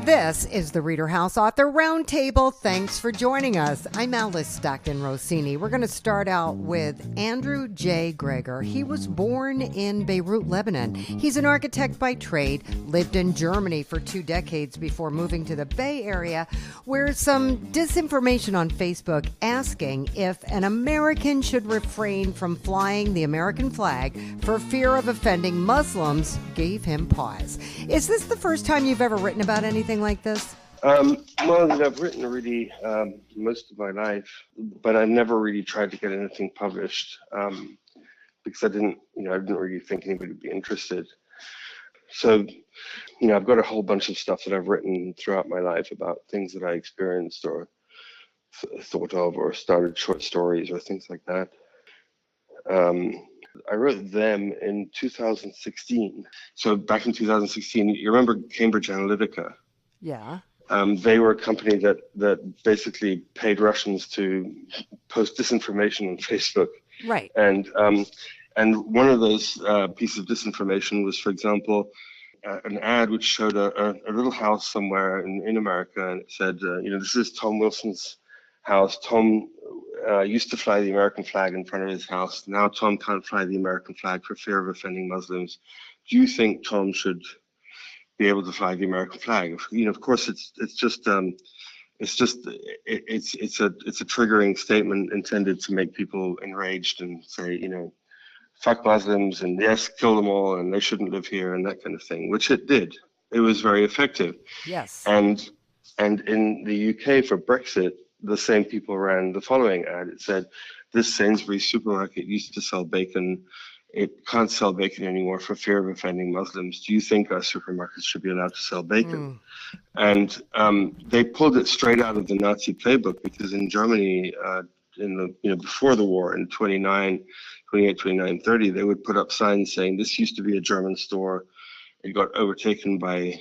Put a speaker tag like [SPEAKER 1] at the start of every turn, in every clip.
[SPEAKER 1] This is the ReaderHouse Author Roundtable. Thanks for joining us. I'm Alice Stockton Rossini. We're going to start out with Andrew J. Gregor. He was born in Beirut, Lebanon. He's an architect by trade, lived in Germany for 2 decades before moving to the Bay Area, where some disinformation on Facebook asking if an American should refrain from flying the American flag for fear of offending Muslims gave him pause. Is this the first time you've ever written about anything like this?
[SPEAKER 2] Well, I've written really most of my life, but I never really tried to get anything published because I didn't really think anybody would be interested. So, I've got a whole bunch of stuff that I've written throughout my life about things that I experienced or thought of or started short stories or things like that. I wrote them in 2016. So back in 2016, you remember Cambridge Analytica?
[SPEAKER 1] Yeah.
[SPEAKER 2] They were a company that basically paid Russians to post disinformation on Facebook.
[SPEAKER 1] Right.
[SPEAKER 2] And one of those pieces of disinformation was, for example, an ad which showed a little house somewhere in America, and it said, this is Tom Wilson's house. Tom used to fly the American flag in front of his house. Now Tom can't fly the American flag for fear of offending Muslims. Do you think Tom should be able to fly the American flag? Of course, it's a triggering statement intended to make people enraged and say, fuck Muslims and yes, kill them all and they shouldn't live here and that kind of thing, which it did. It was very effective.
[SPEAKER 1] Yes.
[SPEAKER 2] And in the UK for Brexit, the same people ran the following ad. It said, this Sainsbury's supermarket used to sell bacon. It can't sell bacon anymore for fear of offending Muslims. Do you think our supermarkets should be allowed to sell bacon? And they pulled it straight out of the Nazi playbook, because in Germany, before the war in 28, 29, 30, they would put up signs saying this used to be a German store. It got overtaken by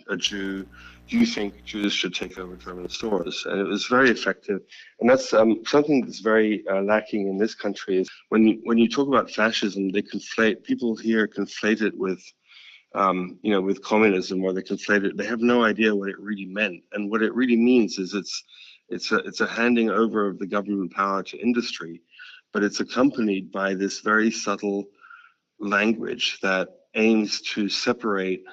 [SPEAKER 2] a Jew. Do you think Jews should take over German stores? And it was very effective. And that's something that's very lacking in this country. Is when you talk about fascism, people here conflate it with communism, or they conflate it. They have no idea what it really meant. And what it really means is it's a handing over of the government power to industry, but it's accompanied by this very subtle language that aims to separate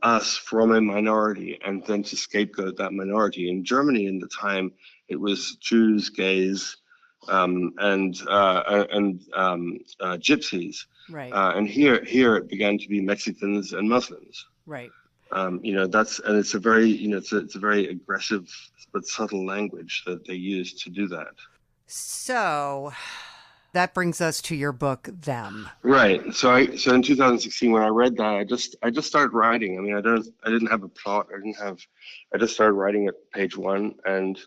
[SPEAKER 2] us from a minority and then to scapegoat that minority. In Germany in the time, it was Jews, gays, and gypsies.
[SPEAKER 1] Right.
[SPEAKER 2] And here it began to be Mexicans and Muslims.
[SPEAKER 1] Right.
[SPEAKER 2] It's a very aggressive but subtle language that they use to do that. So
[SPEAKER 1] that brings us to your book, Them.
[SPEAKER 2] Right. So in 2016, when I read that, I just started writing. I mean, I didn't have a plot. I just started writing at page 1, and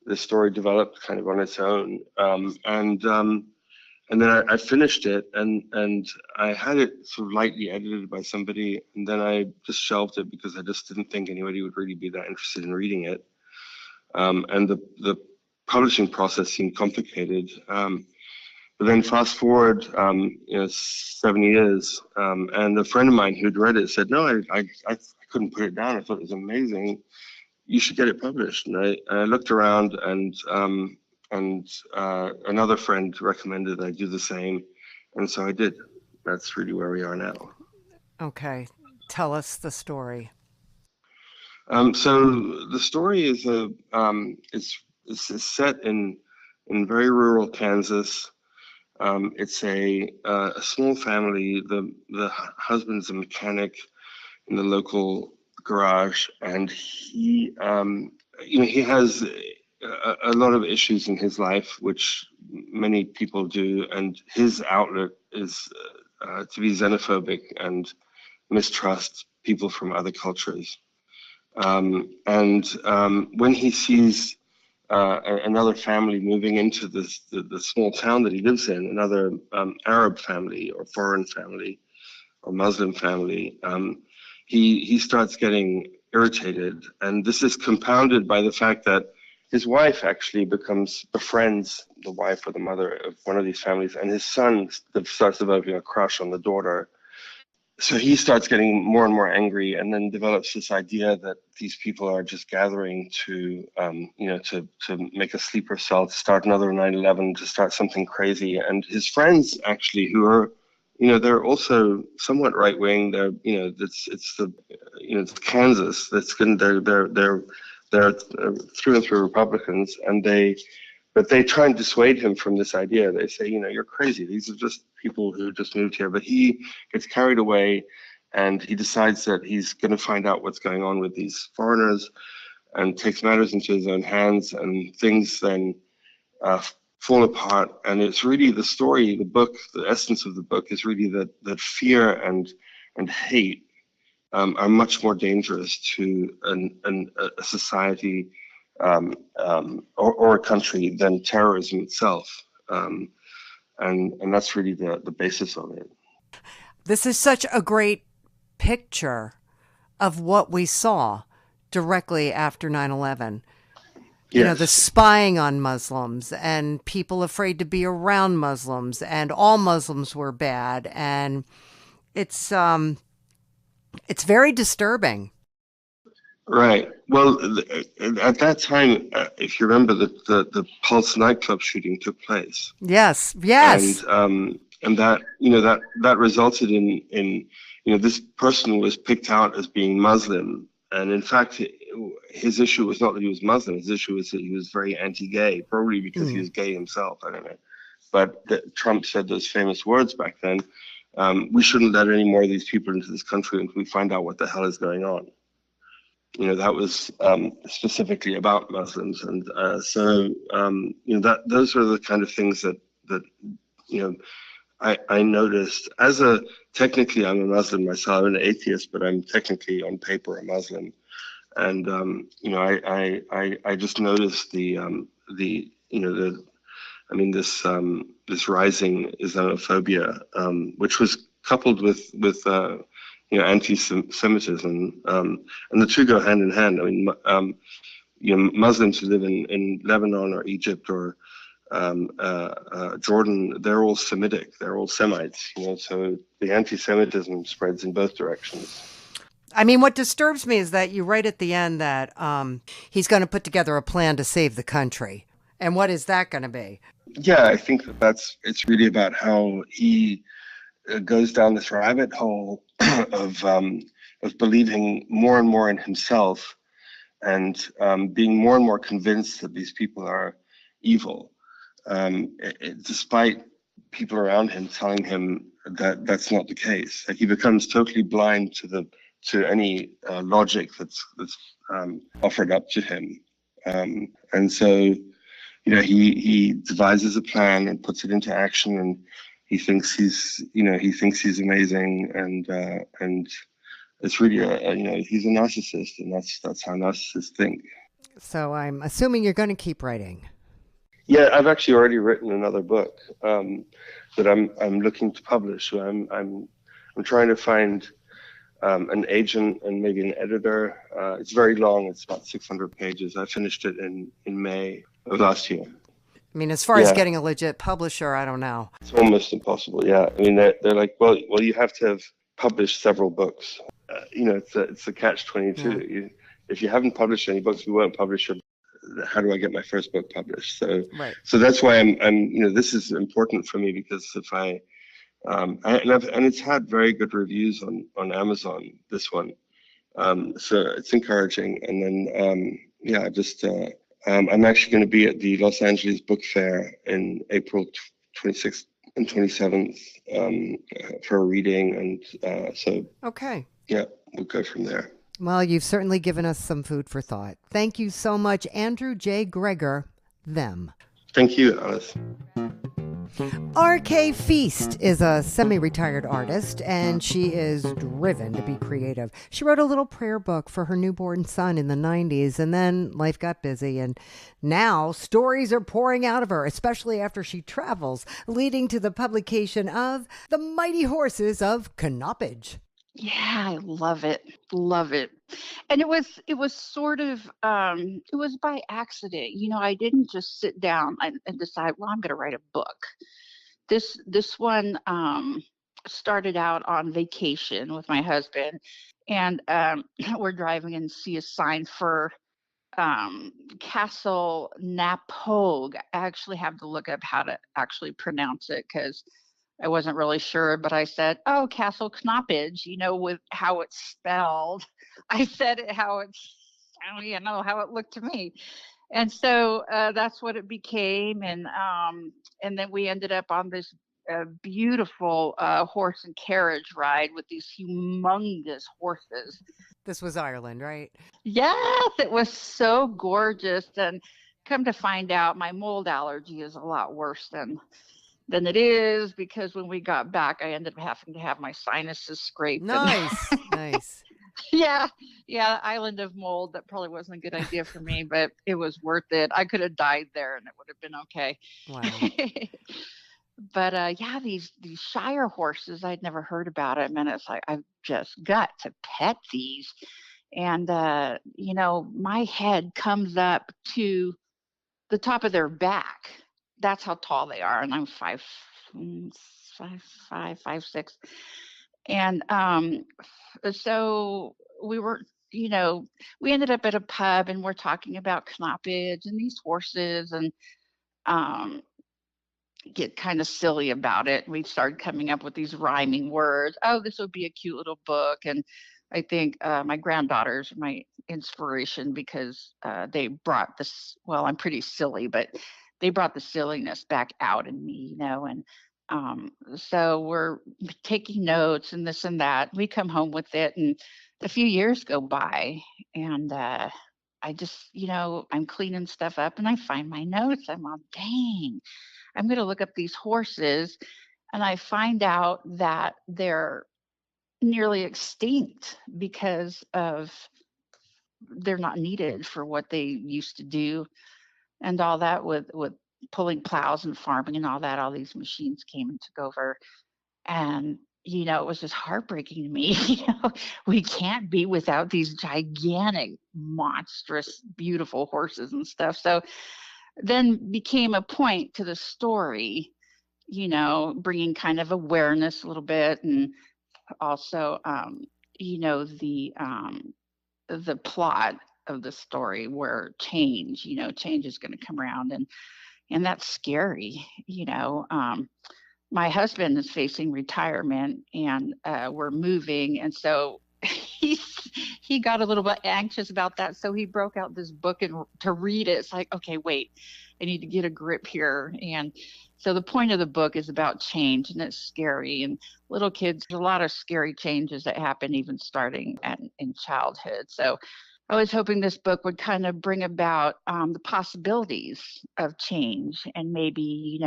[SPEAKER 2] the story developed kind of on its own. And then I finished it, and I had it sort of lightly edited by somebody, and then I just shelved it because I just didn't think anybody would really be that interested in reading it. And the publishing process seemed complicated. But then fast forward, 7 years, and a friend of mine who'd read it said, no, I couldn't put it down. I thought it was amazing. You should get it published. And I looked around, and another friend recommended I do the same. And so I did. That's really where we are now.
[SPEAKER 1] Okay. Tell us the story.
[SPEAKER 2] So the story is it's set in very rural Kansas. It's a small family. The husband's a mechanic in the local garage, and he has a lot of issues in his life, which many people do, and his outlet is to be xenophobic and mistrust people from other cultures. When he sees another family moving into the small town that he lives in, another Arab family or foreign family or Muslim family, he starts getting irritated. And this is compounded by the fact that his wife actually befriends the wife or the mother of one of these families, and his son starts developing a crush on the daughter. so he starts getting more and more angry, and then develops this idea that these people are just gathering to, to make a sleeper cell, to start another 9/11, to start something crazy. And his friends, actually, who are, they're also somewhat right wing. They're, it's Kansas that's going. They're through and through Republicans, but they try and dissuade him from this idea. They say, you're crazy. These are just people who just moved here. But he gets carried away, and he decides that he's going to find out what's going on with these foreigners, and takes matters into his own hands, and things then fall apart. And it's really the story, the book, the essence of the book is really that fear and hate are much more dangerous to a society or a country than terrorism itself. And that's really the basis of it.
[SPEAKER 1] This is such a great picture of what we saw directly after 9/11.
[SPEAKER 2] Yes.
[SPEAKER 1] The spying on Muslims and people afraid to be around Muslims, and all Muslims were bad. And it's very disturbing.
[SPEAKER 2] Right. Well, at that time, if you remember, the Pulse nightclub shooting took place.
[SPEAKER 1] Yes.
[SPEAKER 2] And that that resulted in this person was picked out as being Muslim, and in fact, his issue was not that he was Muslim. His issue was that he was very anti-gay, probably because he was gay himself. I don't know. But Trump said those famous words back then. We shouldn't let any more of these people into this country until we find out what the hell is going on. That was specifically about Muslims, and that those are the kind of things that I noticed. Technically, I'm a Muslim myself. I'm an atheist, but I'm technically on paper a Muslim, and I just noticed this rising Islamophobia, which was coupled with anti-Semitism, and the two go hand in hand. I mean, Muslims who live in Lebanon or Egypt or Jordan, they're all Semitic, they're all Semites, so the anti-Semitism spreads in both directions.
[SPEAKER 1] I mean, what disturbs me is that you write at the end that he's going to put together a plan to save the country. And what is that going to be?
[SPEAKER 2] Yeah, I think it's really about how he goes down this rabbit hole of believing more and more in himself, and being more and more convinced that these people are evil, despite people around him telling him that that's not the case. Like, he becomes totally blind to any logic that's offered up to him, and so he devises a plan and puts it into action, and he thinks he's amazing, and it's really he's a narcissist, and that's how narcissists think.
[SPEAKER 1] So I'm assuming you're going to keep writing.
[SPEAKER 2] Yeah, I've actually already written another book that I'm looking to publish. So I'm trying to find an agent and maybe an editor. It's very long. It's about 600 pages. I finished it in May of last year.
[SPEAKER 1] I mean, as far as getting a legit publisher, I don't know.
[SPEAKER 2] It's almost impossible. Yeah, I mean, they're like, well, you have to have published several books. It's a catch-22.
[SPEAKER 1] Yeah.
[SPEAKER 2] If you haven't published any books, we won't publish your. How do I get my first book published? So,
[SPEAKER 1] right.
[SPEAKER 2] So that's why I'm this is important for me, because if and it's had very good reviews on Amazon, this one. So it's encouraging. And then, I'm actually going to be at the Los Angeles Book Fair in April 26th and 27th for a reading. And so,
[SPEAKER 1] okay.
[SPEAKER 2] Yeah, we'll go from there.
[SPEAKER 1] Well, you've certainly given us some food for thought. Thank you so much, Andrew J. Gregor, them.
[SPEAKER 2] Thank you, Alice.
[SPEAKER 1] R.K. Fiest is a semi-retired artist, and she is driven to be creative. She wrote a little prayer book for her newborn son in the 90s, and then life got busy, and now stories are pouring out of her, especially after she travels, leading to the publication of The Mighty Horses of Knoppage.
[SPEAKER 3] Yeah, I love it. Love it. And it was sort of it was by accident. I didn't just sit down and decide, well, I'm going to write a book. This one started out on vacation with my husband, and we're driving and see a sign for Castle Napogue. I actually have to look up how to actually pronounce it because I wasn't really sure, but I said, "Oh, Castle Knoppage," with how it's spelled. I said it how it's, I don't even know how it looked to me. And so that's what it became. And then we ended up on this beautiful horse and carriage ride with these humongous horses.
[SPEAKER 1] This was Ireland, right?
[SPEAKER 3] Yes, it was so gorgeous. And come to find out, my mold allergy is a lot worse than it is, because when we got back, I ended up having to have my sinuses scraped.
[SPEAKER 1] Nice, nice.
[SPEAKER 3] Yeah, island of mold. That probably wasn't a good idea for me, but it was worth it. I could have died there and it would have been okay.
[SPEAKER 1] Wow.
[SPEAKER 3] But yeah, these Shire horses, I'd never heard about them, and it's like I've just got to pet these. And my head comes up to the top of their back. That's how tall they are, and I'm 5'6". And so we ended up at a pub and we're talking about knoppage and these horses, and um, get kind of silly about it. We started coming up with these rhyming words. Oh, this would be a cute little book. And I think my granddaughters are my inspiration, because they brought this, well, I'm pretty silly, but they brought the silliness back out in me, and so we're taking notes and this and that. We come home with it, and a few years go by, and I just, I'm cleaning stuff up and I find my notes. I'm all, dang, I'm going to look up these horses, and I find out that they're nearly extinct because of they're not needed for what they used to do, and all that with pulling plows and farming and all that. All these machines came and took over, and it was just heartbreaking to me. We can't be without these gigantic, monstrous, beautiful horses and stuff. So then became a point to the story, bringing kind of awareness a little bit, and also, the plot of the story, where change is going to come around, and that's scary. My husband is facing retirement, and we're moving, and so he got a little bit anxious about that, so he broke out this book and to read it. It's like, okay, wait, I need to get a grip here. And so the point of the book is about change, and it's scary, and little kids, there's a lot of scary changes that happen even starting in childhood. So I was hoping this book would kind of bring about the possibilities of change, and maybe,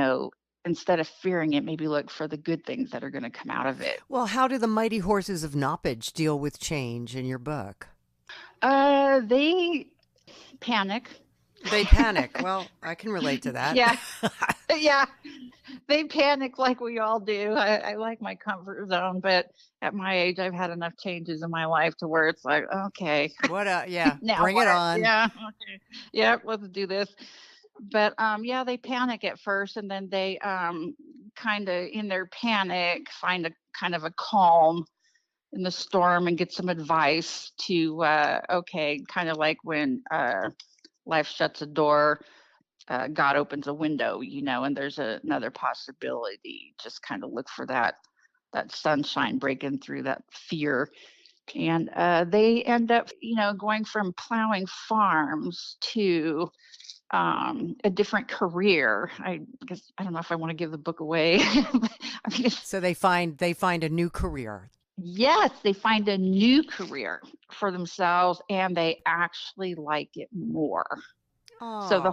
[SPEAKER 3] instead of fearing it, maybe look for the good things that are going to come out of it.
[SPEAKER 1] Well, how do the mighty horses of Knoppage deal with change in your book?
[SPEAKER 3] They panic.
[SPEAKER 1] They panic. Well, I can relate to that.
[SPEAKER 3] Yeah. Yeah. They panic like we all do. I like my comfort zone, but at my age, I've had enough changes in my life to where it's like, okay.
[SPEAKER 1] Yeah,
[SPEAKER 3] now
[SPEAKER 1] bring
[SPEAKER 3] what?
[SPEAKER 1] it on.
[SPEAKER 3] Yeah. Okay. Yeah, let's do this. But yeah, they panic at first, and then they kind of in their panic find a kind of a calm in the storm and get some advice to okay, kind of like when life shuts a door, God opens a window, and there's another possibility. Just kind of look for that sunshine breaking through that fear. And they end up, going from plowing farms to a different career. I guess I don't know if I want to give the book away.
[SPEAKER 1] So they find a new career.
[SPEAKER 3] Yes, they find a new career for themselves, and they actually like it more.
[SPEAKER 1] Oh.
[SPEAKER 3] So the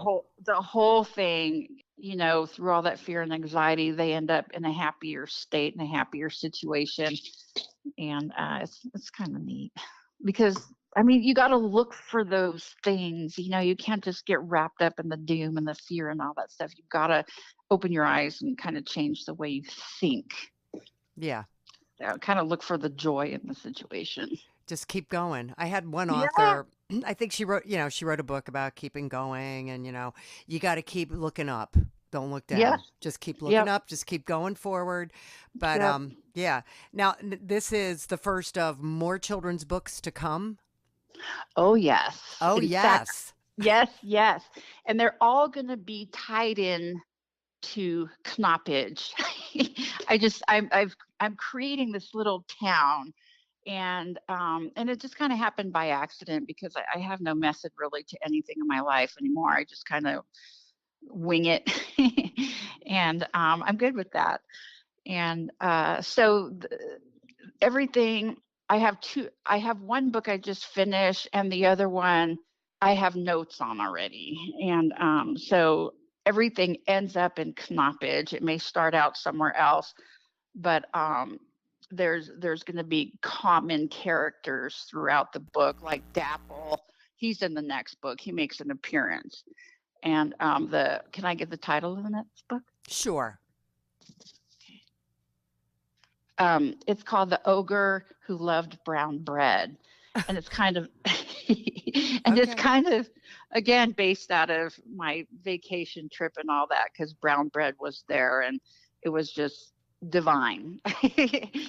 [SPEAKER 3] whole thing, through all that fear and anxiety, they end up in a happier state, in a happier situation, and it's kind of neat, because you got to look for those things. You can't just get wrapped up in the doom and the fear and all that stuff. You've got to open your eyes and kind of change the way you think.
[SPEAKER 1] Yeah.
[SPEAKER 3] Kind of look for the joy in the situation.
[SPEAKER 1] Just keep going. I had one author, I think she wrote a book about keeping going, and, you got to keep looking up. Don't look down.
[SPEAKER 3] Yeah.
[SPEAKER 1] Just keep looking up. Just keep going forward. But Yeah. Now, this is the first of more children's books to come.
[SPEAKER 3] Oh, yes.
[SPEAKER 1] Oh,
[SPEAKER 3] In fact,
[SPEAKER 1] yes.
[SPEAKER 3] yes, yes. And they're all going to be tied in to knoppage. I'm creating this little town, and it just kind of happened by accident because I have no method really to anything in my life anymore. I just kind of wing it, and I'm good with that. And everything I have one book I just finished, and the other one I have notes on already. And so everything ends up in knoppage. It may start out somewhere else, but there's going to be common characters throughout the book, like Dapple. He's in the next book. He makes an appearance. And the can I give the title of the next book?
[SPEAKER 1] Sure.
[SPEAKER 3] It's called The Ogre Who Loved Brown Bread. And it's kind of and it's
[SPEAKER 1] Okay.
[SPEAKER 3] kind of again based out of my vacation trip and all that, because brown bread was there and it was just divine.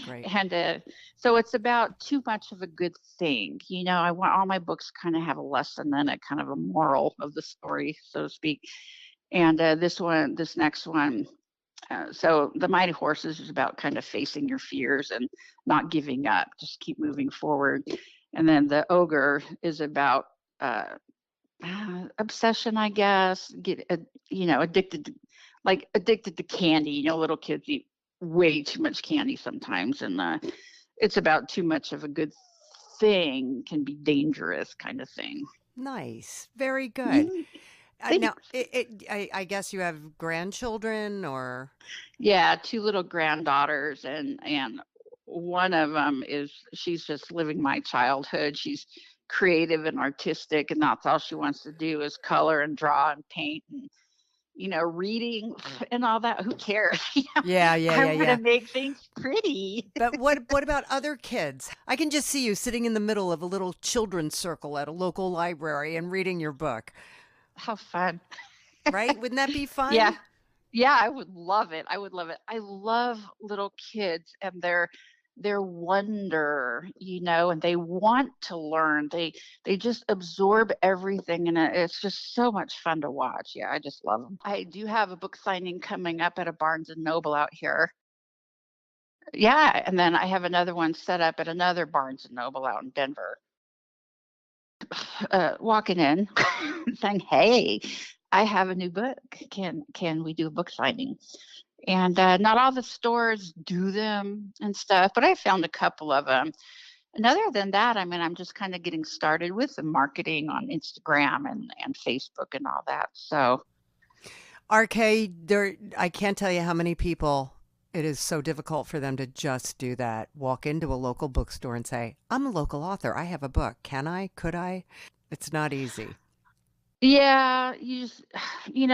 [SPEAKER 1] Great.
[SPEAKER 3] And so it's about too much of a good thing. I want all my books kind of have a lesson in it, kind of a moral of the story, so to speak. And this next one, so the Mighty Horses is about kind of facing your fears and not giving up, just keep moving forward. And then the Ogre is about obsession, I guess. Addicted to candy. Little kids eat way too much candy sometimes, and it's about too much of a good thing can be dangerous, kind of thing.
[SPEAKER 1] Nice. Very good.
[SPEAKER 3] Mhm.
[SPEAKER 1] Now, I guess you have grandchildren or?
[SPEAKER 3] Yeah, two little granddaughters, and one of them she's just living my childhood. She's creative and artistic, and that's all she wants to do is color and draw and paint and reading and all that. Who cares?
[SPEAKER 1] Yeah, yeah,
[SPEAKER 3] I
[SPEAKER 1] yeah,
[SPEAKER 3] want to
[SPEAKER 1] yeah.
[SPEAKER 3] make things pretty.
[SPEAKER 1] But what about other kids? I can just see you sitting in the middle of a little children's circle at a local library and reading your book,
[SPEAKER 3] How fun.
[SPEAKER 1] right? Wouldn't that be
[SPEAKER 3] Yeah.
[SPEAKER 1] fun?
[SPEAKER 3] Yeah, I would love it. I would love it. I love little kids and their wonder, and they want to learn. They just absorb everything, and it's just so much fun to watch. Yeah, I just love them. I do have a book signing coming up at a Barnes and Noble out here. Yeah, and then I have another one set up at another Barnes and Noble out in Denver. Walking in, saying, "Hey, I have a new book. Can we do a book signing?" And not all the stores do them and stuff, but I found a couple of them. And other than that, I mean, I'm just kind of getting started with the marketing on Instagram and Facebook and all that. So,
[SPEAKER 1] RK, I can't tell you how many people it is so difficult for them to just do that. Walk into a local bookstore and say, I'm a local author. I have a book. Can I? Could I? It's not easy.
[SPEAKER 3] yeah,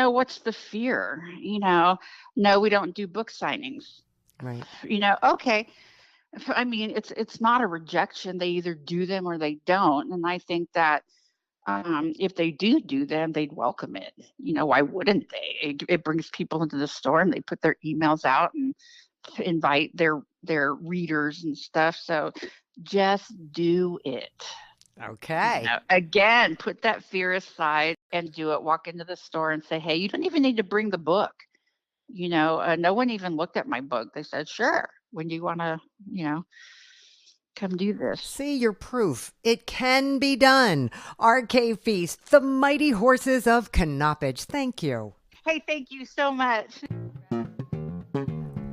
[SPEAKER 3] what's the fear? No, we don't do book signings.
[SPEAKER 1] Right.
[SPEAKER 3] Okay. I mean, it's not a rejection. They either do them or they don't. And I think that if they do them, they'd welcome it. Why wouldn't they? It brings people into the store and they put their emails out and invite their readers and stuff. So just do it.
[SPEAKER 1] Okay.
[SPEAKER 3] Again, put that fear aside and do it. Walk into the store and say, hey, you don't even need to bring the book. No one even looked at my book. They said, sure. When do you want to, come do this?
[SPEAKER 1] See your proof. It can be done. RK Fiest, the mighty horses of Knoppage. Thank you.
[SPEAKER 3] Hey, thank you so much.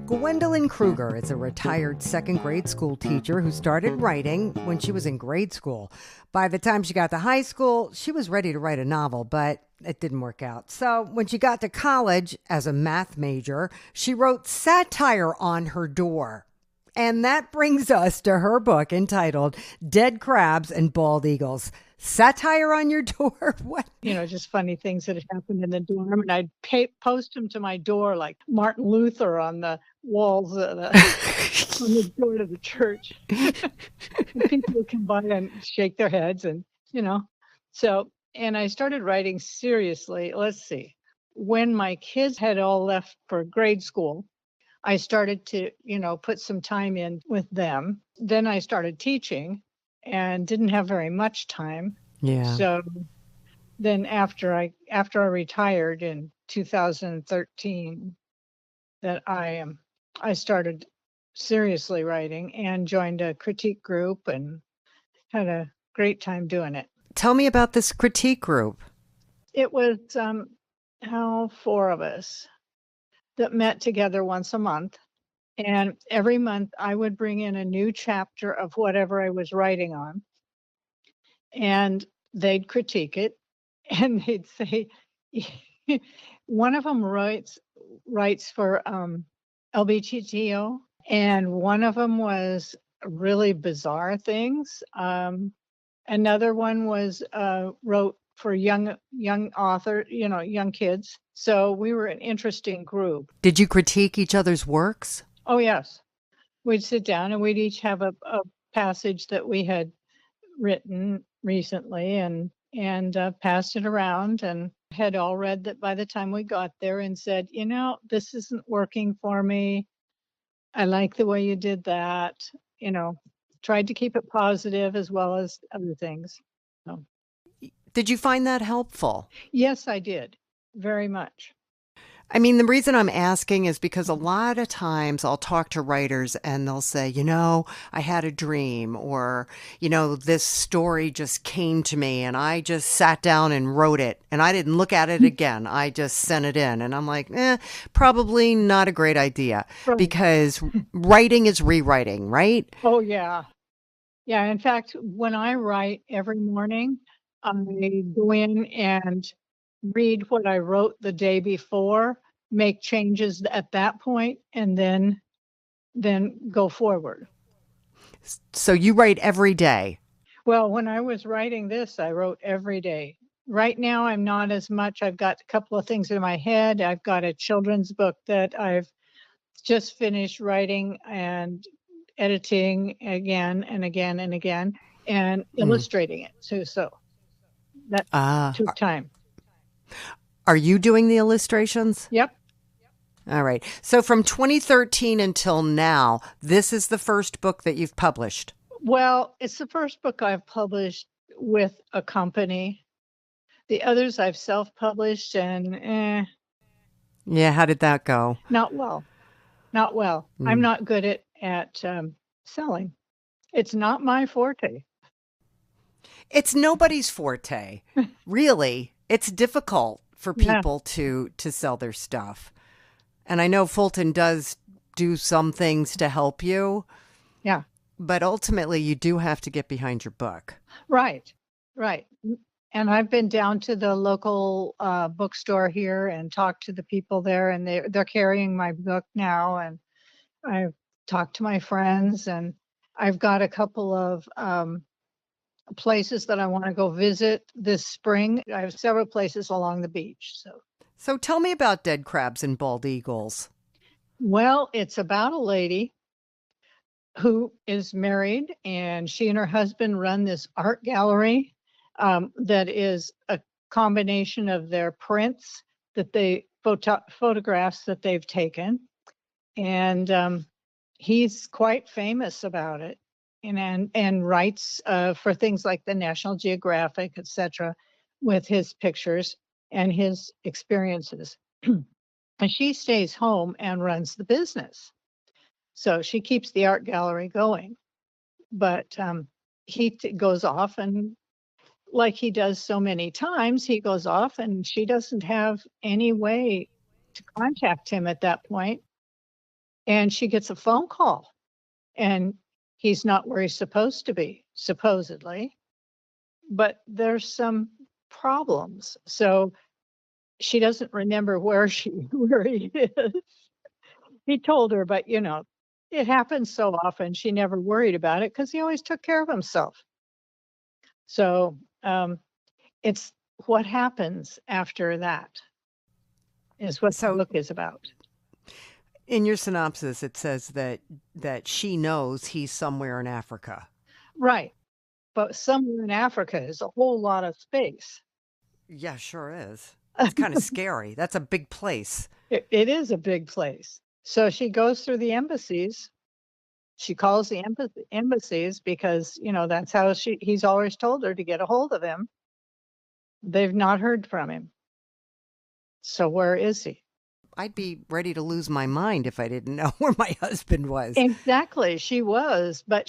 [SPEAKER 1] Gwendolyn Kruger is a retired second grade school teacher who started writing when she was in grade school. By the time she got to high school, she was ready to write a novel, but it didn't work out. So when she got to college as a math major, she wrote satire on her door. And that brings us to her book entitled Dead Crabs and Bald Eagles. Satire on your door? What?
[SPEAKER 4] Just funny things that had happened in the dorm. And I'd post them to my door like Martin Luther on the walls on the door to the church. And people would come by and shake their heads and, So, and I started writing seriously. Let's see. When my kids had all left for grade school, I started to, put some time in with them. Then I started teaching and didn't have very much time.
[SPEAKER 1] Yeah.
[SPEAKER 4] So then after I retired in 2013, that I started seriously writing and joined a critique group and had a great time doing it.
[SPEAKER 1] Tell me about this critique group.
[SPEAKER 4] It was 4 of us that met together once a month. And every month I would bring in a new chapter of whatever I was writing on, and they'd critique it, and they'd say, one of them writes for LBGTO, and one of them was really bizarre things. Another one was wrote for young author, young kids. So we were an interesting group.
[SPEAKER 1] Did you critique each other's works?
[SPEAKER 4] Oh, yes. We'd sit down and we'd each have a passage that we had written recently and passed it around, and had all read that by the time we got there and said, this isn't working for me. I like the way you did that. Tried to keep it positive as well as other things. So,
[SPEAKER 1] Did you find that helpful?
[SPEAKER 4] yes, I did. Very much.
[SPEAKER 1] I mean, the reason I'm asking is because a lot of times I'll talk to writers and they'll say, I had a dream, or, this story just came to me and I just sat down and wrote it and I didn't look at it again. I just sent it in. And I'm like, probably not a great idea,
[SPEAKER 4] Right.
[SPEAKER 1] because writing is rewriting, right?
[SPEAKER 4] Oh, yeah. Yeah. In fact, when I write every morning, I go in and read what I wrote the day before, make changes at that point, and then go forward.
[SPEAKER 1] So you write every day.
[SPEAKER 4] Well, when I was writing this, I wrote every day. Right now, I'm not as much. I've got a couple of things in my head. I've got a children's book that I've just finished writing and editing again and again and again, and illustrating it too. So that took time.
[SPEAKER 1] Are you doing the illustrations?
[SPEAKER 4] Yep.
[SPEAKER 1] All right. So from 2013 until now, this is the first book that you've published.
[SPEAKER 4] Well, it's the first book I've published with a company. The others I've self-published, and
[SPEAKER 1] Yeah, how did that go?
[SPEAKER 4] not well. I'm not good at selling. It's not my forte.
[SPEAKER 1] It's nobody's forte. Really. It's difficult for people to sell their stuff. And I know Fulton does do some things to help you.
[SPEAKER 4] Yeah.
[SPEAKER 1] But ultimately, you do have to get behind your book.
[SPEAKER 4] Right. And I've been down to the local bookstore here and talked to the people there, and they're carrying my book now. And I've talked to my friends, and I've got a couple of places that I want to go visit this spring. I have several places along the beach.
[SPEAKER 1] So tell me about Dead Crabs and Bald Eagles.
[SPEAKER 4] Well, it's about a lady who is married, and she and her husband run this art gallery that is a combination of their prints that photographs that they've taken. And he's quite famous about it, and writes for things like the National Geographic, etc., with his pictures and his experiences. And she stays home and runs the business. So she keeps the art gallery going. But he goes off, and like he does so many times, he goes off and she doesn't have any way to contact him at that point. And she gets a phone call, and he's not where he's supposed to be, supposedly. But there's some problems. So she doesn't remember where he is. He told her, but it happens so often, she never worried about it because he always took care of himself. So it's what happens after that is what the book is about.
[SPEAKER 1] In your synopsis, it says that she knows he's somewhere in Africa.
[SPEAKER 4] Right. But somewhere in Africa is a whole lot of space.
[SPEAKER 1] Yeah, sure is. It's kind of scary. That's a big place.
[SPEAKER 4] It is a big place. So she goes through the embassies. She calls the embassies because, that's how he's always told her to get a hold of him. They've not heard from him. So where is he?
[SPEAKER 1] I'd be ready to lose my mind if I didn't know where my husband was.
[SPEAKER 4] Exactly. She was, but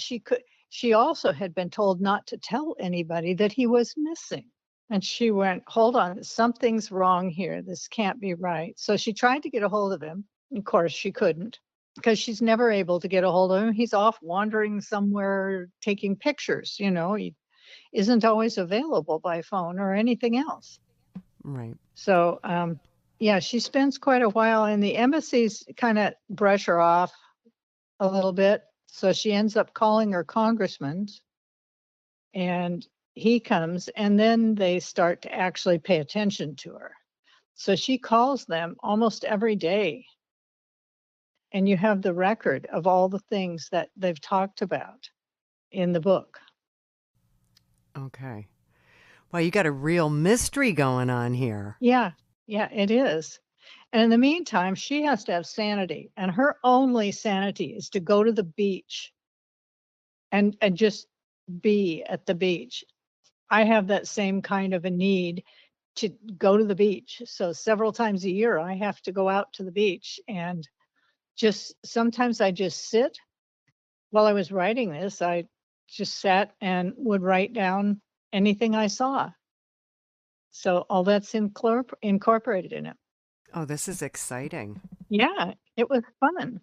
[SPEAKER 4] she also had been told not to tell anybody that he was missing. And she went, hold on, something's wrong here. This can't be right. So she tried to get a hold of him. Of course, she couldn't, because she's never able to get a hold of him. He's off wandering somewhere taking pictures. He isn't always available by phone or anything else.
[SPEAKER 1] Right.
[SPEAKER 4] So, yeah, she spends quite a while, and the embassies kind of brush her off a little bit. So she ends up calling her congressman, and he comes, and then they start to actually pay attention to her. So she calls them almost every day. And you have the record of all the things that they've talked about in the book.
[SPEAKER 1] Okay. Well, you got a real mystery going on here.
[SPEAKER 4] Yeah, it is. And in the meantime, she has to have sanity. And her only sanity is to go to the beach and just be at the beach. I have that same kind of a need to go to the beach. So several times a year, I have to go out to the beach, and sometimes I just sit. While I was writing this, I just sat and would write down anything I saw. So all that's incorporated in it.
[SPEAKER 1] Oh, this is exciting.
[SPEAKER 4] Yeah, it was fun.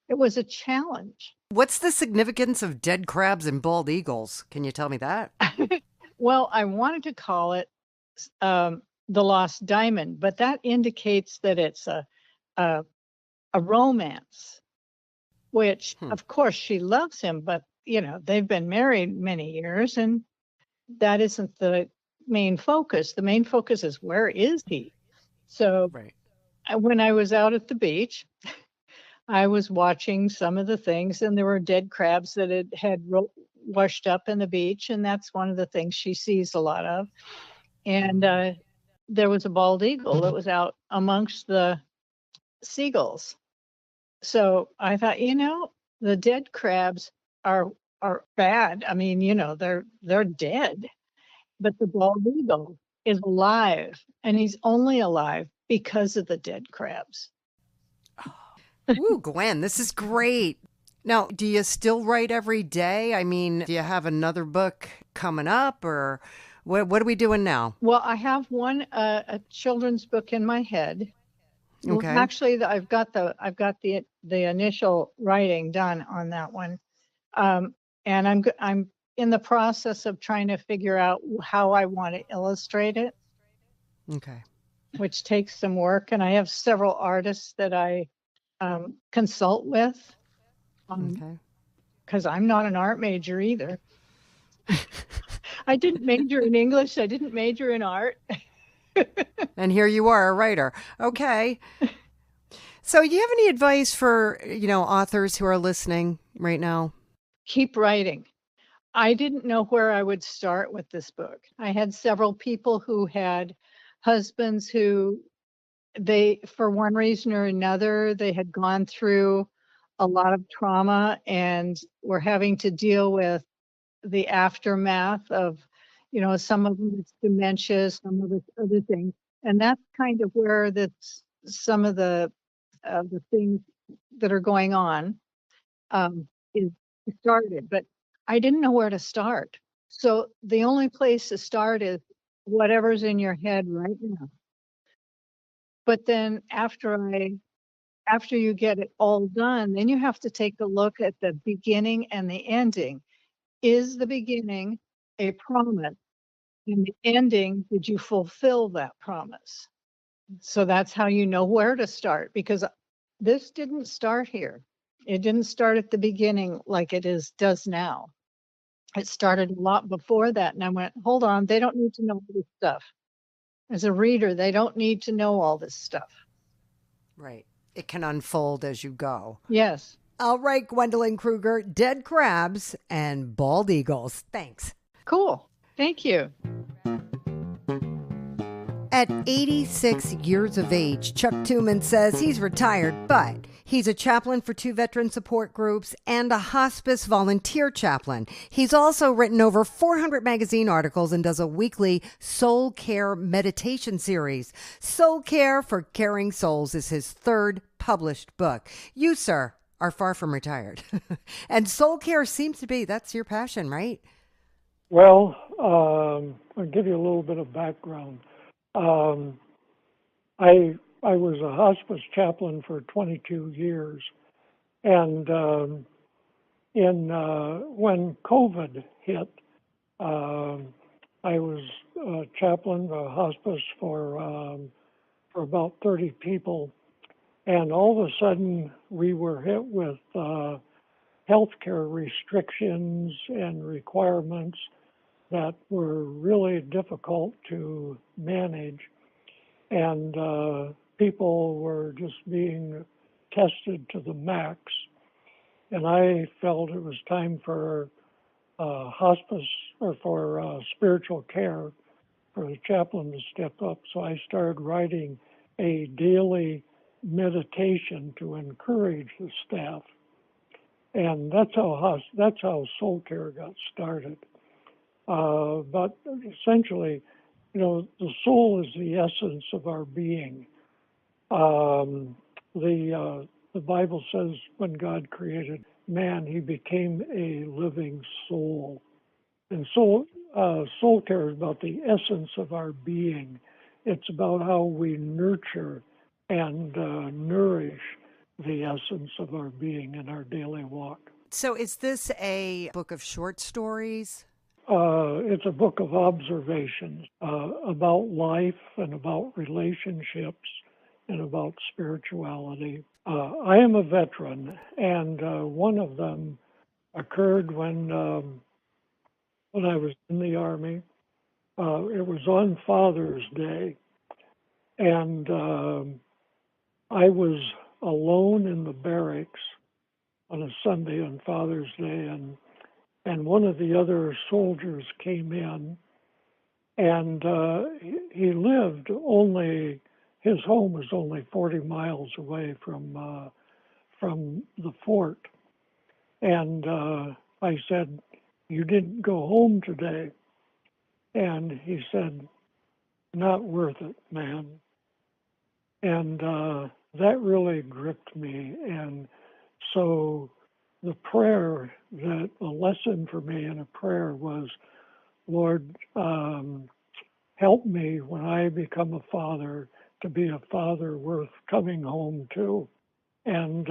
[SPEAKER 4] It was a challenge.
[SPEAKER 1] What's the significance of dead crabs and bald eagles? Can you tell me that?
[SPEAKER 4] Well, I wanted to call it The Lost Diamond, but that indicates that it's a romance, which, of course, she loves him, but, they've been married many years, and that isn't the main focus. The main focus is, where is he? So
[SPEAKER 1] right.
[SPEAKER 4] When I was out at the beach, I was watching some of the things, and there were dead crabs that had washed up in the beach, and that's one of the things she sees a lot of. And there was a bald eagle that was out amongst the seagulls. So I thought, the dead crabs are bad. I mean, they're dead, but the bald eagle is alive, and he's only alive because of the dead crabs.
[SPEAKER 1] Ooh, Gwen, this is great. Now, do you still write every day? I mean, do you have another book coming up, or what are we doing now?
[SPEAKER 4] Well, I have a children's book in my head.
[SPEAKER 1] Okay.
[SPEAKER 4] Well, actually, I've got the initial writing done on that one, and I'm in the process of trying to figure out how I want to illustrate it.
[SPEAKER 1] Okay.
[SPEAKER 4] Which takes some work, and I have several artists that I consult with.
[SPEAKER 1] Okay.
[SPEAKER 4] Because I'm not an art major either. I didn't major in English. I didn't major in art.
[SPEAKER 1] And here you are, a writer. Okay. So do you have any advice for, authors who are listening right now?
[SPEAKER 4] Keep writing. I didn't know where I would start with this book. I had several people who had husbands who for one reason or another, they had gone through a lot of trauma and were having to deal with the aftermath of, some of them it's dementia, some of it's other things. And that's kind of where some of the things that are going on is started. But I didn't know where to start. So the only place to start is whatever's in your head right now. But then after you get it all done, then you have to take a look at the beginning and the ending. Is the beginning a promise? In the ending, did you fulfill that promise? So that's how you know where to start, because this didn't start here. It didn't start at the beginning like does now. It started a lot before that. And I went, hold on, they don't need to know this stuff. As a reader, they don't need to know all this stuff.
[SPEAKER 1] Right. It can unfold as you go.
[SPEAKER 4] Yes.
[SPEAKER 1] All right, Gwendolyn Kruger, dead crabs and bald eagles. Thanks.
[SPEAKER 4] Cool. Thank you.
[SPEAKER 1] At 86 years of age, Chuck Tooman says he's retired, but he's a chaplain for 2 veteran support groups and a hospice volunteer chaplain. He's also written over 400 magazine articles and does a weekly soul care meditation series. Soul Care for Caring Souls is his 3rd published book. You, sir, are far from retired. And soul care seems to be, that's your passion, right?
[SPEAKER 5] Well, I'll give you a little bit of background. I was a hospice chaplain for 22 years, and when COVID hit, I was a chaplain, a hospice for about 30 people, and all of a sudden we were hit with healthcare restrictions and requirements that were really difficult to manage, and people were just being tested to the max. And I felt it was time for hospice or for spiritual care for the chaplain to step up. So I started writing a daily meditation to encourage the staff, and that's how Soul Care got started. But essentially, the soul is the essence of our being. The Bible says when God created man, he became a living soul. And soul care is about the essence of our being. It's about how we nurture and nourish the essence of our being in our daily walk.
[SPEAKER 1] So is this a book of short stories?
[SPEAKER 5] It's a book of observations about life and about relationships and about spirituality. I am a veteran, and one of them occurred when I was in the Army. It was on Father's Day, and I was alone in the barracks on a Sunday on Father's Day, and one of the other soldiers came in, and he lived his home was only 40 miles away from the fort. And I said, "You didn't go home today?" And he said, "Not worth it, man." And that really gripped me. And so the lesson for me in a prayer was, "Lord, help me when I become a father to be a father worth coming home to." And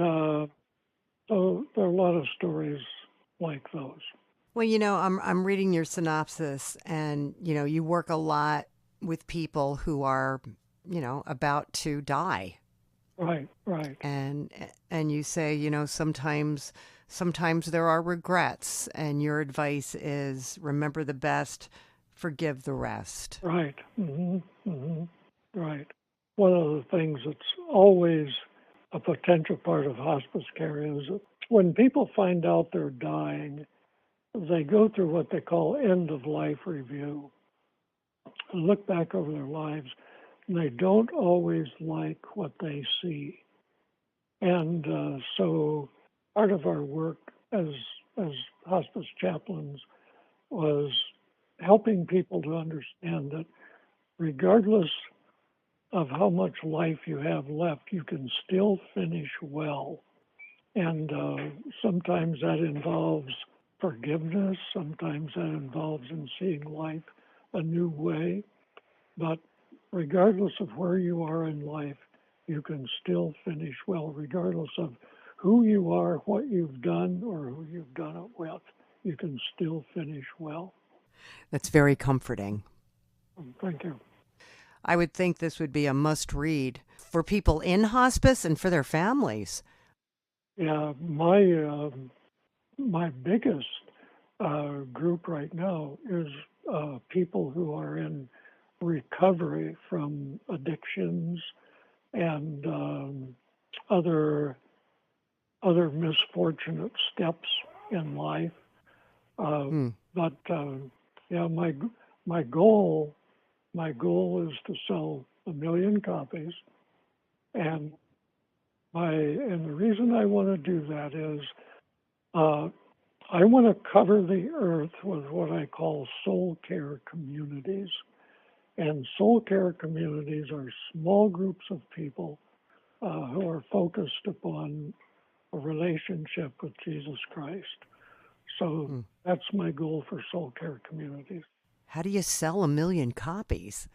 [SPEAKER 5] so there are a lot of stories like those.
[SPEAKER 1] Well, I'm reading your synopsis, and you work a lot with people who are, about to die.
[SPEAKER 5] Right.
[SPEAKER 1] And you say, sometimes there are regrets, and your advice is remember the best, forgive the rest.
[SPEAKER 5] Right. Right. One of the things that's always a potential part of hospice care is when people find out they're dying, they go through what they call end-of-life review and look back over their lives, and they don't always like what they see. And so part of our work as hospice chaplains was helping people to understand that regardless of how much life you have left, you can still finish well. And sometimes that involves forgiveness, sometimes that involves in seeing life a new way. But regardless of where you are in life, you can still finish well, regardless of who you are, what you've done, or who you've done it with. You can still finish well.
[SPEAKER 1] That's very comforting.
[SPEAKER 5] Thank you.
[SPEAKER 1] I would think this would be a must-read for people in hospice and for their families.
[SPEAKER 5] Yeah, my biggest group right now is people who are in recovery from addictions and other misfortunate steps in life. But my goal my goal is to sell 1 million copies. And the reason I want to do that is I want to cover the earth with what I call soul care communities. And soul care communities are small groups of people who are focused upon a relationship with Jesus Christ. So that's my goal for soul care communities.
[SPEAKER 1] How do you sell 1 million copies?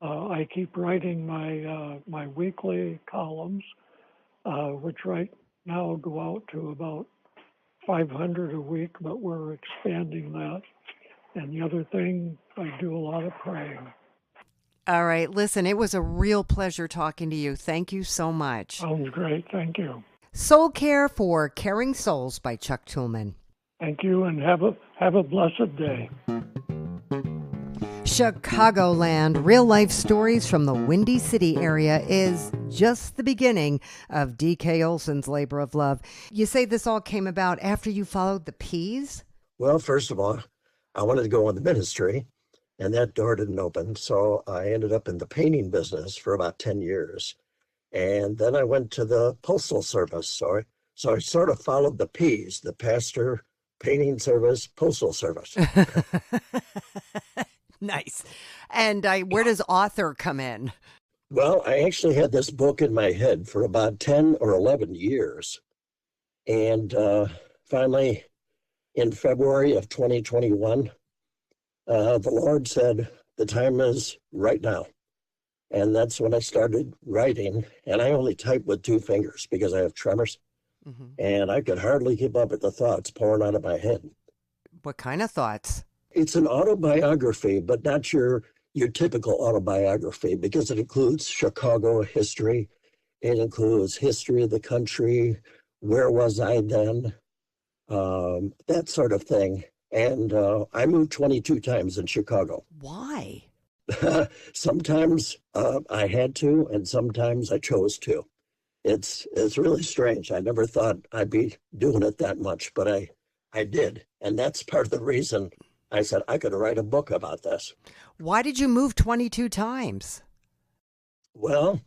[SPEAKER 5] I keep writing my weekly columns, which right now go out to about 500 a week, but we're expanding that. And the other thing, I do a lot of praying.
[SPEAKER 1] All right. Listen, it was a real pleasure talking to you. Thank you so much.
[SPEAKER 5] Sounds great. Thank you.
[SPEAKER 1] Soul Care for Caring Souls by Chuck Tooman.
[SPEAKER 5] Thank you, and have a blessed day.
[SPEAKER 1] Chicagoland, real life stories from the Windy City area is just the beginning of D.K. Olson's labor of love. You say this all came about after you followed the Peas?
[SPEAKER 6] Well, first of all, I wanted to go in the ministry, and that door didn't open. So I ended up in the painting business for about 10 years. And then I went to the Postal Service. So I sort of followed the P's, the pastor, painting service, Postal Service.
[SPEAKER 1] Nice. And where does author come in?
[SPEAKER 6] Well, I actually had this book in my head for about 10 or 11 years. And finally, in February of 2021, the Lord said, the time is right now. And that's when I started writing. And I only type with 2 fingers because I have tremors. Mm-hmm. And I could hardly keep up with the thoughts pouring out of my head.
[SPEAKER 1] What kind of thoughts?
[SPEAKER 6] It's an autobiography, but not your typical autobiography, because it includes Chicago history. It includes history of the country. Where was I then? That sort of thing. And I moved 22 times in Chicago.
[SPEAKER 1] Why?
[SPEAKER 6] Sometimes I had to, and sometimes I chose to. It's really strange. I never thought I'd be doing it that much, but I did. And that's part of the reason I said I could write a book about this.
[SPEAKER 1] Why did you move 22 times?
[SPEAKER 6] Well,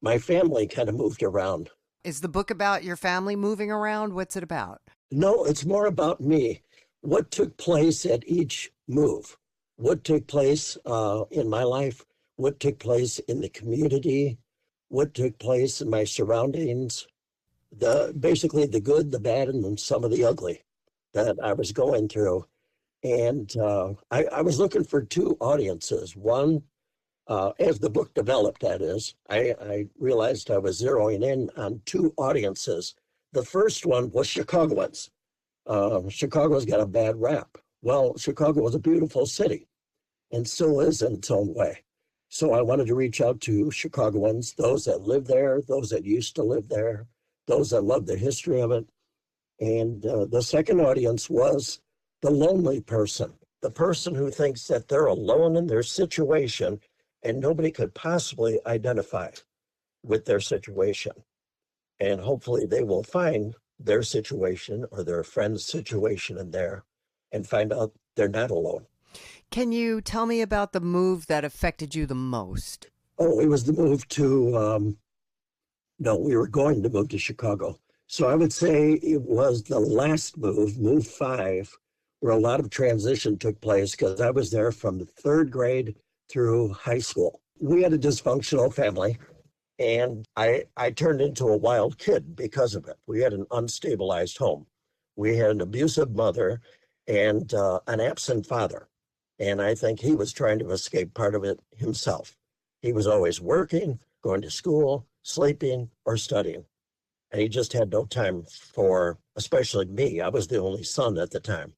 [SPEAKER 6] my family kind of moved around.
[SPEAKER 1] Is the book about your family moving around? What's it about?
[SPEAKER 6] No, it's more about me. What took place at each move? What took place in my life? What took place in the community? What took place in my surroundings? Basically the good, the bad, and then some of the ugly that I was going through. And I was looking for 2 audiences. One, as the book developed, that is, I realized I was zeroing in on 2 audiences. The first one was Chicagoans. Chicago's got a bad rap. Well, Chicago was a beautiful city, and still is in its own way. So I wanted to reach out to Chicagoans, those that live there, those that used to live there, those that love the history of it. And the second audience was the lonely person, the person who thinks that they're alone in their situation and nobody could possibly identify with their situation. And hopefully they will find their situation or their friend's situation in there and find out they're not alone.
[SPEAKER 1] Can you tell me about the move that affected you the most?
[SPEAKER 6] Oh, it was the move to, we were going to move to Chicago. So I would say it was the last move 5, where a lot of transition took place because I was there from the 3rd grade through high school. We had a dysfunctional family, and I turned into a wild kid because of it. We had an unstabilized home. We had an abusive mother and an absent father. And I think he was trying to escape part of it himself. He was always working, going to school, sleeping, or studying. And he just had no time for, especially me. I was the only son at the time.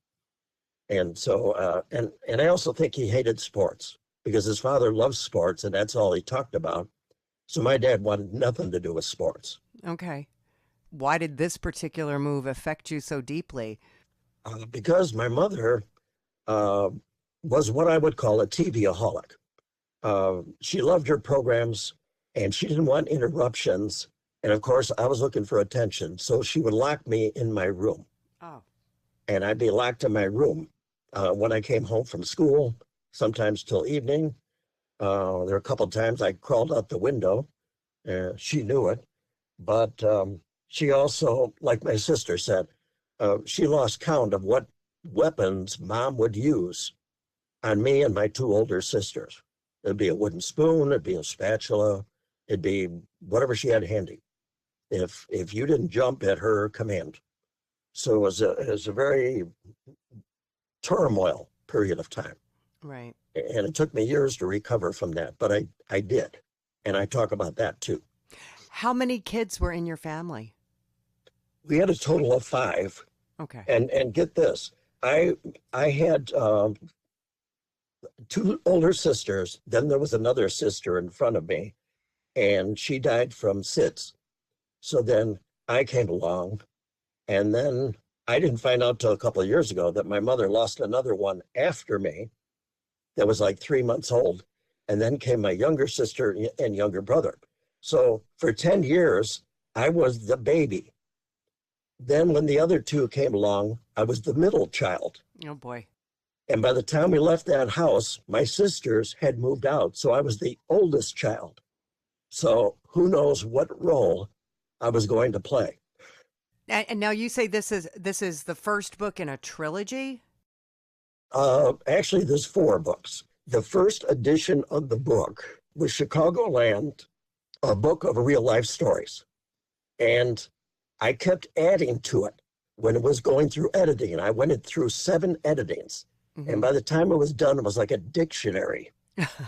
[SPEAKER 6] And so, and I also think he hated sports because his father loved sports and that's all he talked about. So my dad wanted nothing to do with sports.
[SPEAKER 1] Okay. Why did this particular move affect you so deeply?
[SPEAKER 6] Because my mother was what I would call a TV-aholic. She loved her programs and she didn't want interruptions. And of course, I was looking for attention. So she would lock me in my room. Oh. And I'd be locked in my room when I came home from school, sometimes till evening. There were a couple of times I crawled out the window. She knew it, but she also, like my sister said, she lost count of what weapons Mom would use on me and my two older sisters. It'd be a wooden spoon, it'd be a spatula, it'd be whatever she had handy. If you didn't jump at her command. So it was a very turmoil period of time.
[SPEAKER 1] Right.
[SPEAKER 6] And it took me years to recover from that, but I did. And I talk about that too.
[SPEAKER 1] How many kids were in your family?
[SPEAKER 6] We had a total of 5.
[SPEAKER 1] Okay.
[SPEAKER 6] And get this, I had 2 older sisters. Then there was another sister in front of me, and she died from SIDS. So then I came along, and then I didn't find out till a couple of years ago that my mother lost another one after me that was like 3 months old. And then came my younger sister and younger brother. So for 10 years, I was the baby. Then when the other 2 came along, I was the middle child.
[SPEAKER 1] Oh, boy.
[SPEAKER 6] And by the time we left that house, my sisters had moved out. So I was the oldest child. So who knows what role I was going to play.
[SPEAKER 1] And now you say this is the first book in a trilogy?
[SPEAKER 6] Actually, there's 4 books. The first edition of the book was Chicagoland, a book of real life stories. And I kept adding to it when it was going through editing. I went through 7 editings. Mm-hmm. And by the time it was done, it was like a dictionary.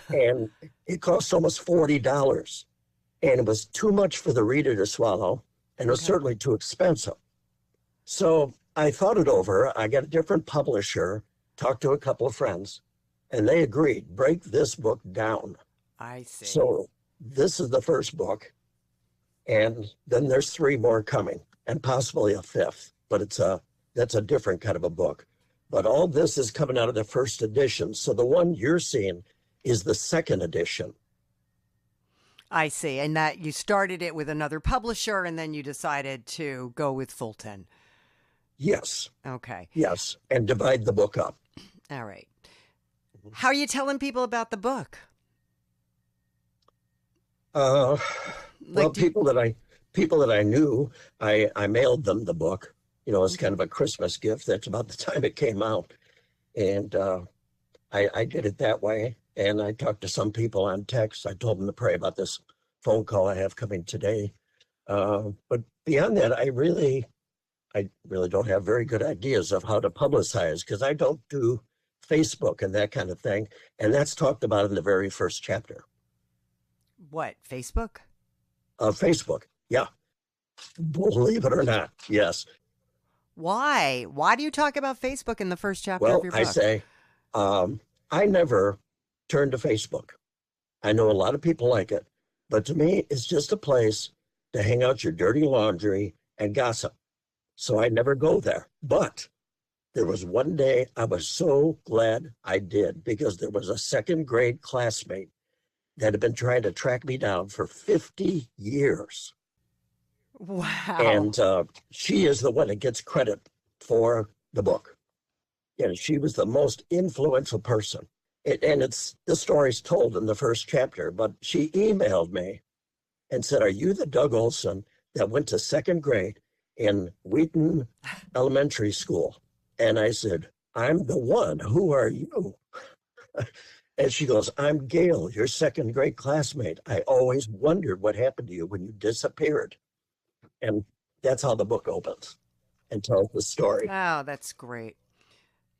[SPEAKER 6] And it cost almost $40. And it was too much for the reader to swallow. And it was certainly too expensive. So I thought it over. I got a different publisher, talked to a couple of friends, and they agreed, break this book down.
[SPEAKER 1] I see.
[SPEAKER 6] So this is the first book. And then there's 3 more coming, and possibly a 5th. But that's a different kind of a book. But all this is coming out of the first edition. So the one you're seeing is the second edition.
[SPEAKER 1] I see. And that you started it with another publisher, and then you decided to go with Fulton.
[SPEAKER 6] Yes.
[SPEAKER 1] Okay.
[SPEAKER 6] Yes. And divide the book up.
[SPEAKER 1] All right. How are you telling people about the book?
[SPEAKER 6] Well, people that I knew, I mailed them the book, as kind of a Christmas gift. That's about the time it came out. And I did it that way. And I talked to some people on text. I told them to pray about this phone call I have coming today. But beyond that, I really don't have very good ideas of how to publicize, because I don't do Facebook and that kind of thing. And that's talked about in the very first chapter.
[SPEAKER 1] What, Facebook?
[SPEAKER 6] Facebook, yeah. Believe it or not, yes.
[SPEAKER 1] Why? Why do you talk about Facebook in the first chapter of your book?
[SPEAKER 6] I say, I never turned to Facebook. I know a lot of people like it, but to me, it's just a place to hang out your dirty laundry and gossip. So I never go there. But there was one day I was so glad I did, because there was a 2nd grade classmate that had been trying to track me down for 50 years.
[SPEAKER 1] Wow.
[SPEAKER 6] And she is the one that gets credit for the book. And she was the most influential person. The story's told in the first chapter, but she emailed me and said, "Are you the Doug Olson that went to 2nd grade in Wheaton Elementary School?" And I said, "I'm the one. Who are you?" And she goes, "I'm Gail, your 2nd grade classmate. I always wondered what happened to you when you disappeared." And that's how the book opens and tells the story.
[SPEAKER 1] Oh, that's great.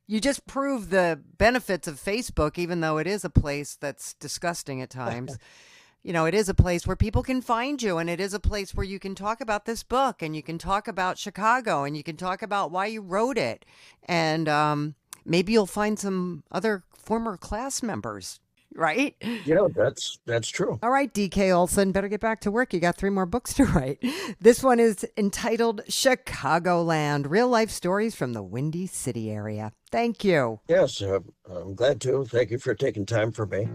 [SPEAKER 1] You just prove the benefits of Facebook, even though it is a place that's disgusting at times. It is a place where people can find you, and it is a place where you can talk about this book, and you can talk about Chicago, and you can talk about why you wrote it. And maybe you'll find some other former class members, right?
[SPEAKER 6] Yeah, that's true.
[SPEAKER 1] All right, DK Olson, better get back to work. You got 3 more books to write. This one is entitled Chicagoland, Real Life Stories from the Windy City Area. Thank you.
[SPEAKER 6] Yes, I'm glad to. Thank you for taking time for me.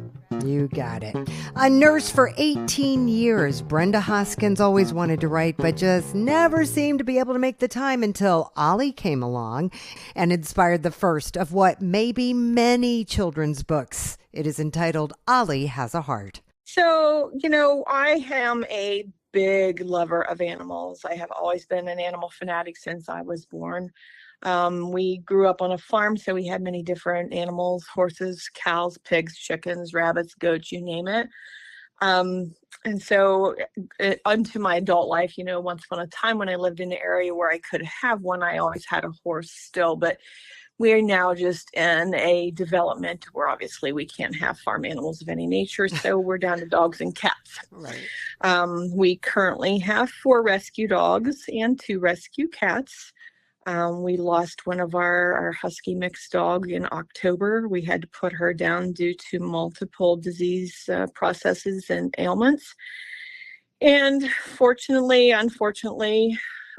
[SPEAKER 1] You got it. A nurse for 18 years, Brenda Hoskins always wanted to write, but just never seemed to be able to make the time until Ollie came along and inspired the first of what may be many children's books. It is entitled Ollie Has a Heart.
[SPEAKER 7] So, I am a big lover of animals. I have always been an animal fanatic since I was born. We grew up on a farm, so we had many different animals: horses, cows, pigs, chickens, rabbits, goats, you name it. And so unto my adult life, once upon a time when I lived in an area where I could have one, I always had a horse still, but we are now just in a development where obviously we can't have farm animals of any nature. So we're down to dogs and cats.
[SPEAKER 1] Right.
[SPEAKER 7] We currently have 4 rescue dogs and 2 rescue cats. We lost one of our husky mixed dog in October. We had to put her down due to multiple disease processes and ailments. And unfortunately,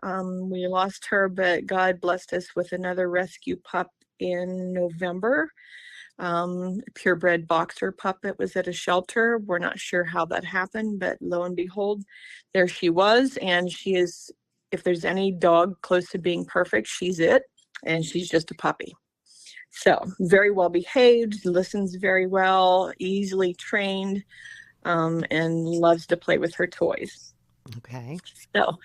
[SPEAKER 7] we lost her, but God blessed us with another rescue pup in November. Purebred boxer pup that was at a shelter. We're not sure how that happened, but lo and behold, there she was. And she is, if there's any dog close to being perfect, she's it. And she's just a puppy. So very well behaved, listens very well, easily trained, and loves to play with her toys.
[SPEAKER 1] Okay.
[SPEAKER 7] So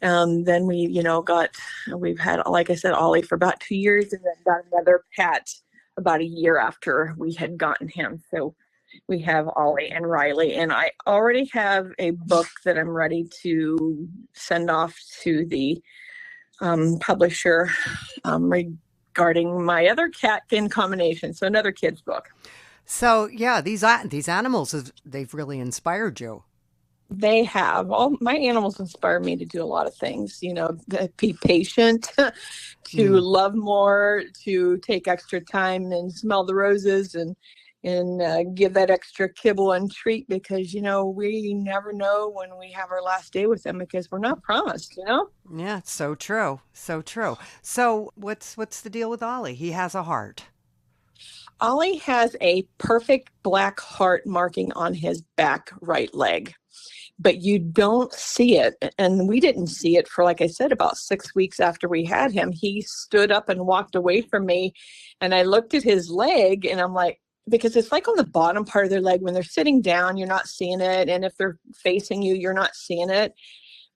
[SPEAKER 7] then we've had, like I said, Ollie for about 2 years, and then got another pet about a year after we had gotten him. So we have Ollie and Riley, and I already have a book that I'm ready to send off to the publisher regarding my other cat in combination. So another kid's book.
[SPEAKER 1] So yeah, these animals, they've really inspired you.
[SPEAKER 7] They have. All my animals inspire me to do a lot of things, to be patient, to love more, to take extra time and smell the roses and give that extra kibble and treat, because, we never know when we have our last day with them, because we're not promised,
[SPEAKER 1] Yeah, so true. So true. So what's the deal with Ollie? He has a heart.
[SPEAKER 7] Ollie has a perfect black heart marking on his back right leg, but you don't see it. And we didn't see it for, like I said, about 6 weeks after we had him. He stood up and walked away from me, and I looked at his leg, and I'm like, because it's like on the bottom part of their leg. When they're sitting down, you're not seeing it. And if they're facing you, you're not seeing it.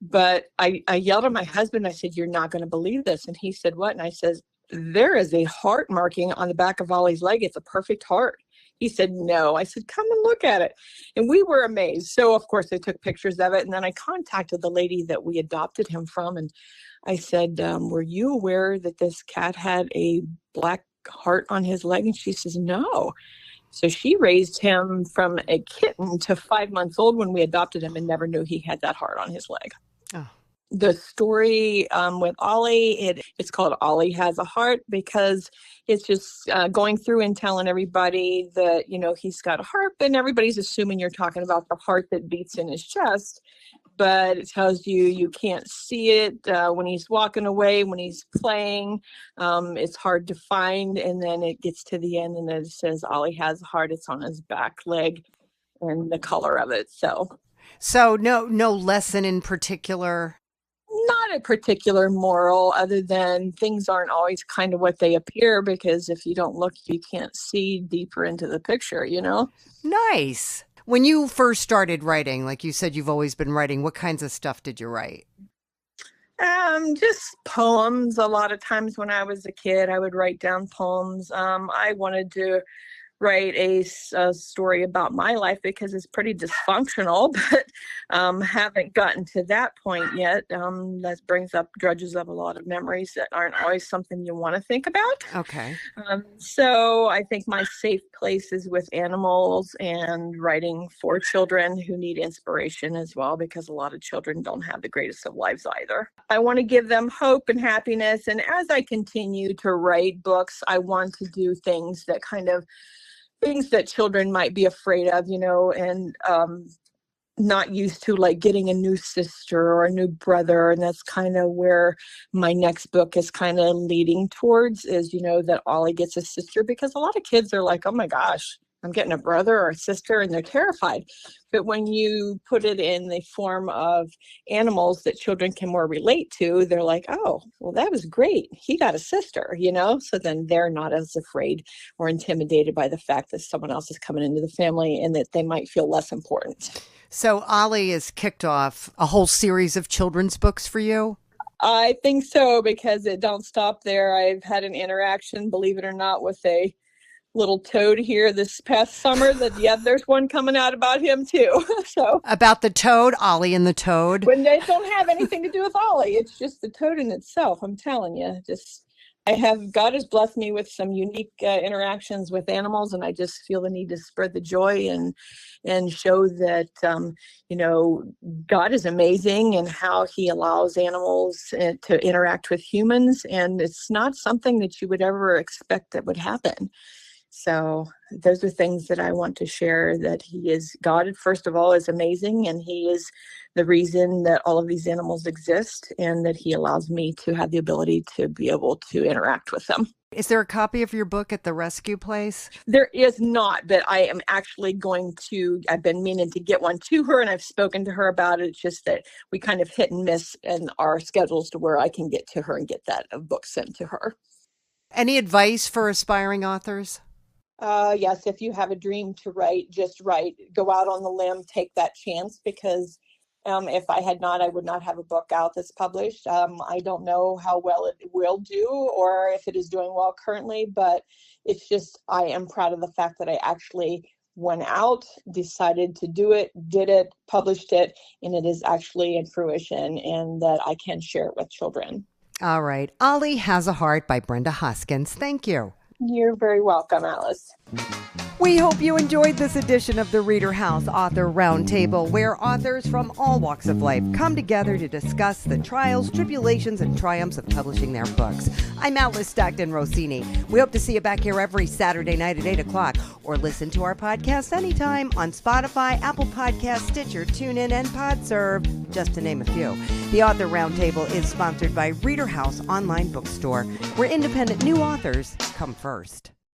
[SPEAKER 7] But I yelled at my husband. I said, "You're not going to believe this." And he said, "What?" And I said, "There is a heart marking on the back of Ollie's leg. It's a perfect heart." He said, "No." I said, "Come and look at it." And we were amazed. So, of course, I took pictures of it. And then I contacted the lady that we adopted him from. And I said, "Were you aware that this cat had a black heart on his leg?" And she says, "No." So she raised him from a kitten to 5 months old when we adopted him, and never knew he had that heart on his leg.
[SPEAKER 1] Oh.
[SPEAKER 7] The story with Ollie, it's called Ollie Has a Heart, because it's just going through and telling everybody that, he's got a heart, and everybody's assuming you're talking about the heart that beats in his chest. But it tells you can't see it when he's walking away, when he's playing. It's hard to find. And then it gets to the end, and it says Ollie has a heart. It's on his back leg and the color of it. So
[SPEAKER 1] no lesson in particular?
[SPEAKER 7] Not a particular moral, other than things aren't always kind of what they appear, because if you don't look, you can't see deeper into the picture,
[SPEAKER 1] Nice. When you first started writing, like you said, you've always been writing, what kinds of stuff did you write?
[SPEAKER 7] Just poems. A lot of times when I was a kid, I would write down poems. I wanted to write a story about my life because it's pretty dysfunctional, but haven't gotten to that point yet. That drudges up a lot of memories that aren't always something you want to think about.
[SPEAKER 1] Okay.
[SPEAKER 7] So I think my safe place is with animals and writing for children who need inspiration as well, because a lot of children don't have the greatest of lives either. I want to give them hope and happiness. And as I continue to write books, I want to do things that children might be afraid of, and not used to like getting a new sister or a new brother. And that's kind of where my next book is kind of leading towards, is, that Ollie gets a sister, because a lot of kids are like, oh my gosh, I'm getting a brother or a sister, and they're terrified. But when you put it in the form of animals that children can more relate to, they're like, oh, well, that was great. He got a sister, so then they're not as afraid or intimidated by the fact that someone else is coming into the family and that they might feel less important.
[SPEAKER 1] So Ollie has kicked off a whole series of children's books for you?
[SPEAKER 7] I think so, because it don't stop there. I've had an interaction, believe it or not, with a little toad here this past summer there's one coming out about him too. So
[SPEAKER 1] about the toad, Ollie and the toad?
[SPEAKER 7] When they don't have anything to do with Ollie, it's just the toad in itself. I'm telling you, God has blessed me with some unique interactions with animals, and I just feel the need to spread the joy and show that, God is amazing and how he allows animals to interact with humans. And it's not something that you would ever expect that would happen. So those are things that I want to share, that God, first of all, is amazing, and he is the reason that all of these animals exist, and that he allows me to have the ability to be able to interact with them.
[SPEAKER 1] Is there a copy of your book at the rescue place?
[SPEAKER 7] There is not, but I am actually I've been meaning to get one to her, and I've spoken to her about it. It's just that we kind of hit and miss in our schedules to where I can get to her and get that book sent to her.
[SPEAKER 1] Any advice for aspiring authors?
[SPEAKER 7] Yes, if you have a dream to write, just write. Go out on the limb, take that chance, because if I had not, I would not have a book out that's published. I don't know how well it will do or if it is doing well currently, but it's just, I am proud of the fact that I actually went out, decided to do it, did it, published it, and it is actually in fruition, and that I can share it with children.
[SPEAKER 1] All right. Ollie Has a Heart by Brenda Hoskins. Thank you.
[SPEAKER 7] You're very welcome, Alice.
[SPEAKER 1] We hope you enjoyed this edition of the ReaderHouse Author Roundtable, where authors from all walks of life come together to discuss the trials, tribulations, and triumphs of publishing their books. I'm Alice Stockton Rossini. We hope to see you back here every Saturday night at 8 o'clock, or listen to our podcast anytime on Spotify, Apple Podcasts, Stitcher, TuneIn, and PodServe, just to name a few. The Author Roundtable is sponsored by ReaderHouse Online Bookstore, where independent new authors come first.